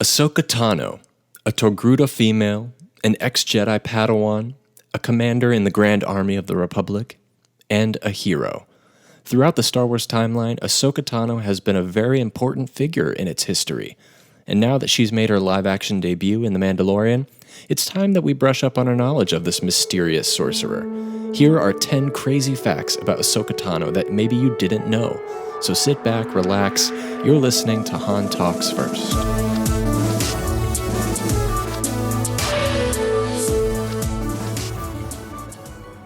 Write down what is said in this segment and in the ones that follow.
Ahsoka Tano, a Togruta female, an ex-Jedi Padawan, a commander in the Grand Army of the Republic, and a hero. Throughout the Star Wars timeline, Ahsoka Tano has been a very important figure in its history. And now that she's made her live-action debut in The Mandalorian, it's time that we brush up on our knowledge of this mysterious sorcerer. Here are 10 crazy facts about Ahsoka Tano that maybe you didn't know. So sit back, relax, you're listening to Han Talks First.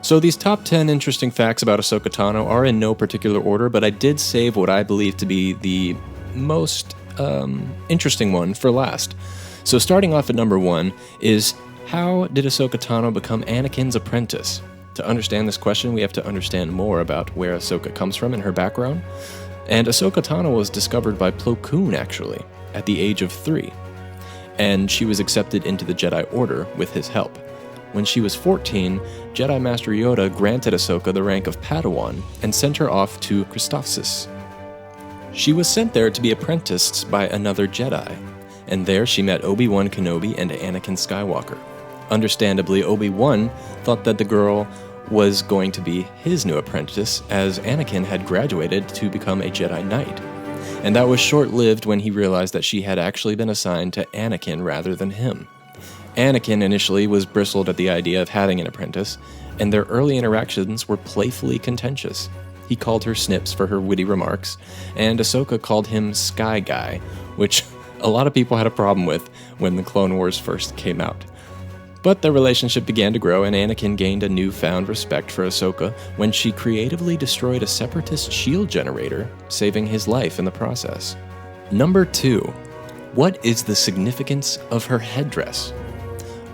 So these top 10 interesting facts about Ahsoka Tano are in no particular order, but I did save what I believe to be the most interesting one for last. So starting off at number 1 is, how did Ahsoka Tano become Anakin's apprentice? To understand this question, we have to understand more about where Ahsoka comes from and her background. And Ahsoka Tano was discovered by Plo Koon, actually, at the age of 3. And she was accepted into the Jedi Order with his help. When she was 14, Jedi Master Yoda granted Ahsoka the rank of Padawan and sent her off to Christophsis. She was sent there to be apprenticed by another Jedi, and there she met Obi-Wan Kenobi and Anakin Skywalker. Understandably, Obi-Wan thought that the girl was going to be his new apprentice, as Anakin had graduated to become a Jedi Knight. And that was short-lived when he realized that she had actually been assigned to Anakin rather than him. Anakin initially was bristled at the idea of having an apprentice, and their early interactions were playfully contentious. He called her Snips for her witty remarks, and Ahsoka called him Sky Guy, which a lot of people had a problem with when the Clone Wars first came out. But their relationship began to grow, and Anakin gained a newfound respect for Ahsoka when she creatively destroyed a separatist shield generator, saving his life in the process. Number 2. What is the significance of her headdress?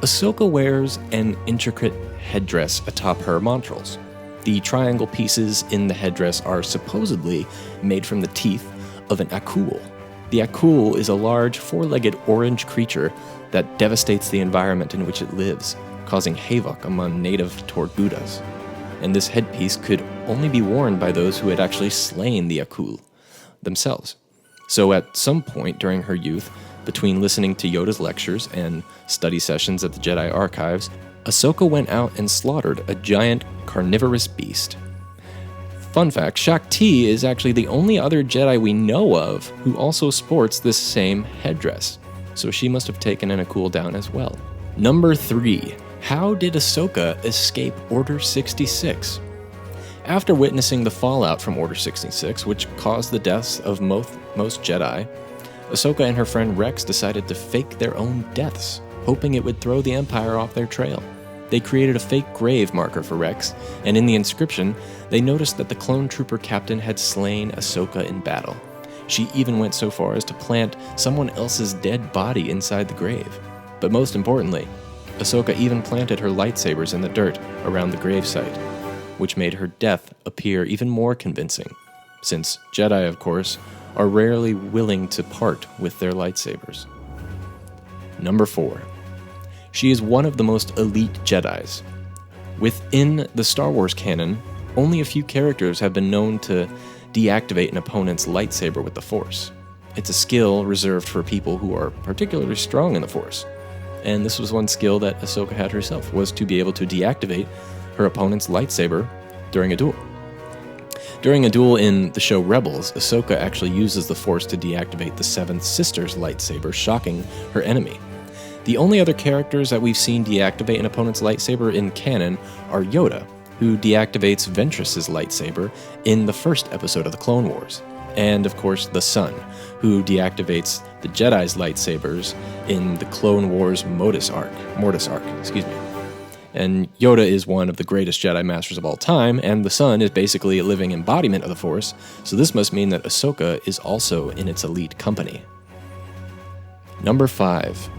Ahsoka wears an intricate headdress atop her montrals. The triangle pieces in the headdress are supposedly made from the teeth of an akul. The akul is a large, four-legged orange creature that devastates the environment in which it lives, causing havoc among native Torgudas. And this headpiece could only be worn by those who had actually slain the akul themselves. So at some point during her youth, between listening to Yoda's lectures and study sessions at the Jedi Archives, Ahsoka went out and slaughtered a giant carnivorous beast. Fun fact, Shaak Ti is actually the only other Jedi we know of who also sports this same headdress, so she must have taken an akul down as well. Number 3. How did Ahsoka escape Order 66? After witnessing the fallout from Order 66, which caused the deaths of most Jedi, Ahsoka and her friend Rex decided to fake their own deaths, hoping it would throw the Empire off their trail. They created a fake grave marker for Rex, and in the inscription, they noticed that the clone trooper captain had slain Ahsoka in battle. She even went so far as to plant someone else's dead body inside the grave. But most importantly, Ahsoka even planted her lightsabers in the dirt around the gravesite, which made her death appear even more convincing, since Jedi, of course, are rarely willing to part with their lightsabers. Number 4. She is one of the most elite Jedis. Within the Star Wars canon, only a few characters have been known to deactivate an opponent's lightsaber with the Force. It's a skill reserved for people who are particularly strong in the Force. And this was one skill that Ahsoka had herself, was to be able to deactivate her opponent's lightsaber during a duel. During a duel in the show Rebels, Ahsoka actually uses the Force to deactivate the Seventh Sister's lightsaber, shocking her enemy. The only other characters that we've seen deactivate an opponent's lightsaber in canon are Yoda, who deactivates Ventress's lightsaber in the first episode of the Clone Wars, and of course the Son, who deactivates the Jedi's lightsabers in the Clone Wars Mortis arc. And Yoda is one of the greatest Jedi Masters of all time, and the Son is basically a living embodiment of the Force, so this must mean that Ahsoka is also in its elite company. Number 5.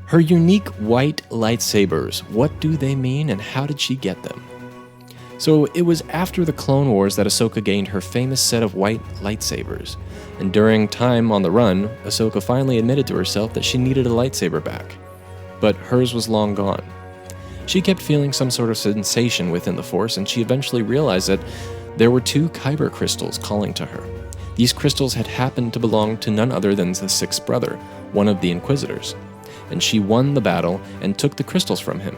Her unique white lightsabers. What do they mean, and how did she get them? So it was after the Clone Wars that Ahsoka gained her famous set of white lightsabers, and during time on the run, Ahsoka finally admitted to herself that she needed a lightsaber back, but hers was long gone. She kept feeling some sort of sensation within the Force, and she eventually realized that there were 2 Kyber crystals calling to her. These crystals had happened to belong to none other than the 6th brother, one of the Inquisitors, and she won the battle and took the crystals from him.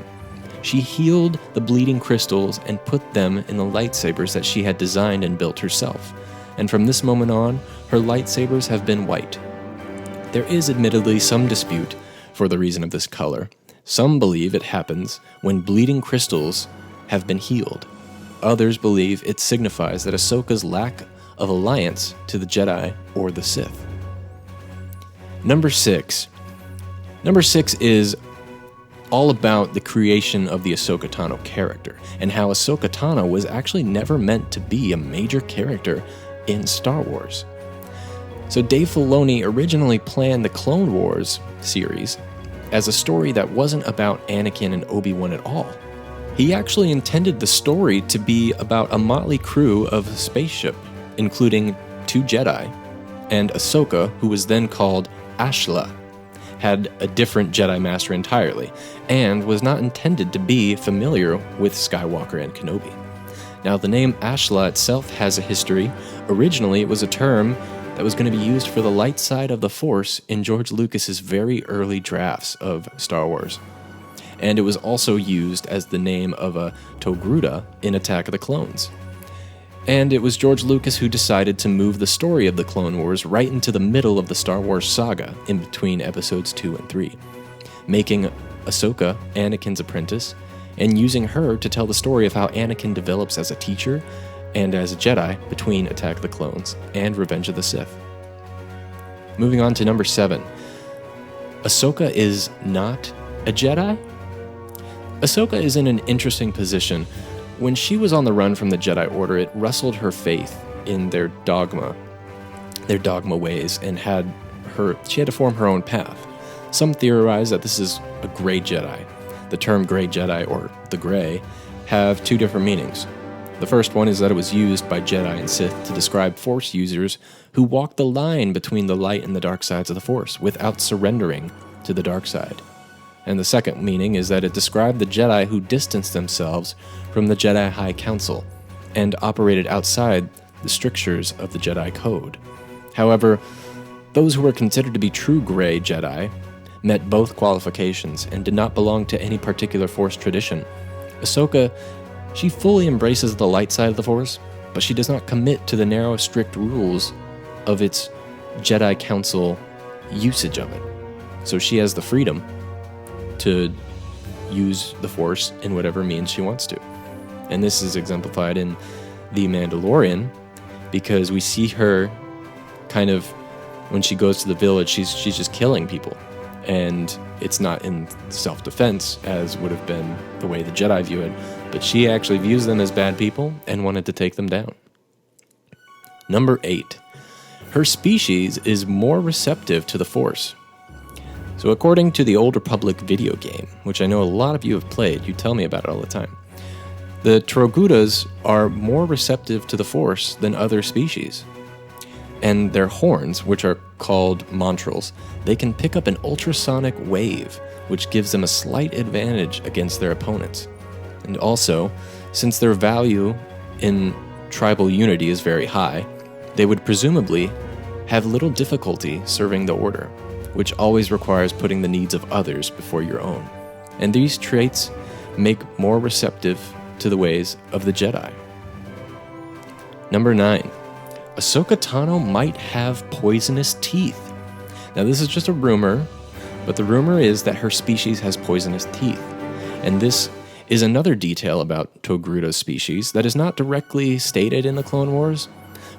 She healed the bleeding crystals and put them in the lightsabers that she had designed and built herself, and from this moment on, her lightsabers have been white. There is admittedly some dispute for the reason of this color. Some believe it happens when bleeding crystals have been healed. Others believe it signifies that Ahsoka's lack of alliance to the Jedi or the Sith. Number 6. Number 6 is all about the creation of the Ahsoka Tano character, and how Ahsoka Tano was actually never meant to be a major character in Star Wars. So Dave Filoni originally planned the Clone Wars series as a story that wasn't about Anakin and Obi-Wan at all. He actually intended the story to be about a motley crew of a spaceship, including 2 Jedi, and Ahsoka, who was then called Ashla, had a different Jedi Master entirely, and was not intended to be familiar with Skywalker and Kenobi. Now, the name Ashla itself has a history. Originally, it was a term that was going to be used for the light side of the Force in George Lucas's very early drafts of Star Wars. And it was also used as the name of a Togruta in Attack of the Clones. And it was George Lucas who decided to move the story of the Clone Wars right into the middle of the Star Wars saga, in between episodes 2 and 3, making Ahsoka Anakin's apprentice, and using her to tell the story of how Anakin develops as a teacher and as a Jedi between Attack of the Clones and Revenge of the Sith. Moving on to number 7. Ahsoka is not a Jedi? Ahsoka is in an interesting position. When she was on the run from the Jedi Order, it rustled her faith in their dogma ways, and she had to form her own path. Some theorize that this is a gray Jedi. The term gray Jedi, or the gray, have 2 different meanings. The first one is that it was used by Jedi and Sith to describe Force users who walk the line between the light and the dark sides of the Force without surrendering to the dark side. And the second meaning is that it described the Jedi who distanced themselves from the Jedi High Council and operated outside the strictures of the Jedi Code. However, those who were considered to be true gray Jedi met both qualifications and did not belong to any particular Force tradition. Ahsoka, she fully embraces the light side of the Force, but she does not commit to the narrow, strict rules of its Jedi Council usage of it. So she has the freedom to use the Force in whatever means she wants to. And this is exemplified in The Mandalorian, because we see her kind of, when she goes to the village, she's just killing people. And it's not in self-defense, as would have been the way the Jedi view it, but she actually views them as bad people and wanted to take them down. Number 8. Her species is more receptive to the Force. So according to the Old Republic video game, which I know a lot of you have played, you tell me about it all the time, the Togrutas are more receptive to the Force than other species. And their horns, which are called montrals, they can pick up an ultrasonic wave, which gives them a slight advantage against their opponents. And also, since their value in tribal unity is very high, they would presumably have little difficulty serving the Order, which always requires putting the needs of others before your own. And these traits make more receptive to the ways of the Jedi. Number 9. Ahsoka Tano might have poisonous teeth. Now, this is just a rumor, but the rumor is that her species has poisonous teeth. And this is another detail about Togruta species that is not directly stated in the Clone Wars,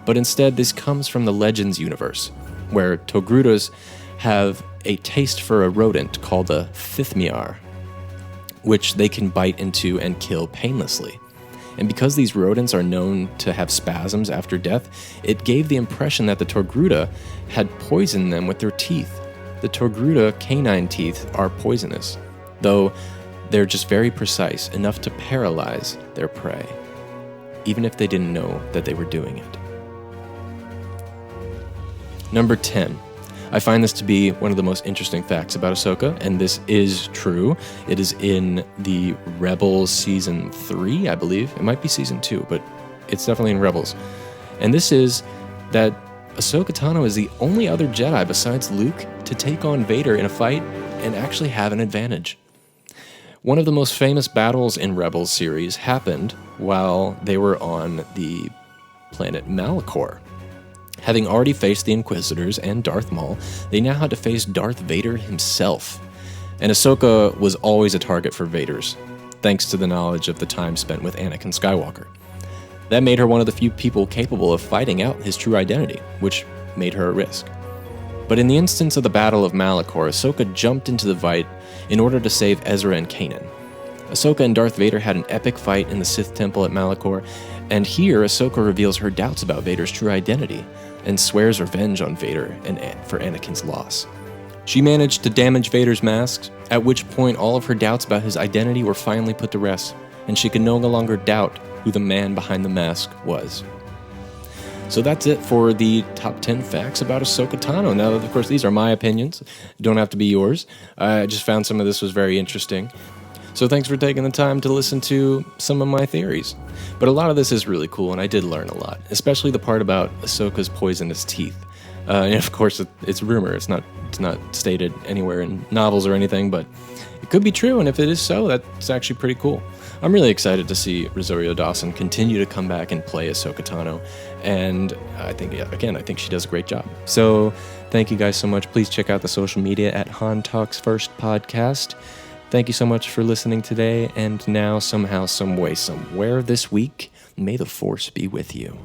but instead this comes from the Legends universe, where Togrutas have a taste for a rodent called a Thithmiar, which they can bite into and kill painlessly. And because these rodents are known to have spasms after death, it gave the impression that the Togruta had poisoned them with their teeth. The Togruta canine teeth are poisonous, though they're just very precise, enough to paralyze their prey, even if they didn't know that they were doing it. Number 10. I find this to be one of the most interesting facts about Ahsoka, and this is true. It is in the Rebels Season 3, I believe. It might be Season 2, but it's definitely in Rebels. And this is that Ahsoka Tano is the only other Jedi besides Luke to to take on Vader in a fight and actually have an advantage. One of the most famous battles in Rebels series happened while they were on the planet Malachor. Having already faced the Inquisitors and Darth Maul, they now had to face Darth Vader himself. And Ahsoka was always a target for Vader's, thanks to the knowledge of the time spent with Anakin Skywalker. That made her one of the few people capable of fighting out his true identity, which made her a risk. But in the instance of the Battle of Malachor, Ahsoka jumped into the fight in order to save Ezra and Kanan. Ahsoka and Darth Vader had an epic fight in the Sith Temple at Malachor, and here Ahsoka reveals her doubts about Vader's true identity and swears revenge on Vader and for Anakin's loss. She managed to damage Vader's mask, at which point all of her doubts about his identity were finally put to rest, and she could no longer doubt who the man behind the mask was. So that's it for the top 10 facts about Ahsoka Tano. Now, of course, these are my opinions. Don't have to be yours. I just found some of this was very interesting. So thanks for taking the time to listen to some of my theories. But a lot of this is really cool, and I did learn a lot, especially the part about Ahsoka's poisonous teeth. And of course, it's rumor. It's not stated anywhere in novels or anything, but it could be true, and if it is so, that's actually pretty cool. I'm really excited to see Rosario Dawson continue to come back and play Ahsoka Tano, and I think she does a great job. So thank you guys so much. Please check out the social media at Han Talks First Podcast. Thank you so much for listening today, and now somehow, some way, somewhere this week, may the Force be with you.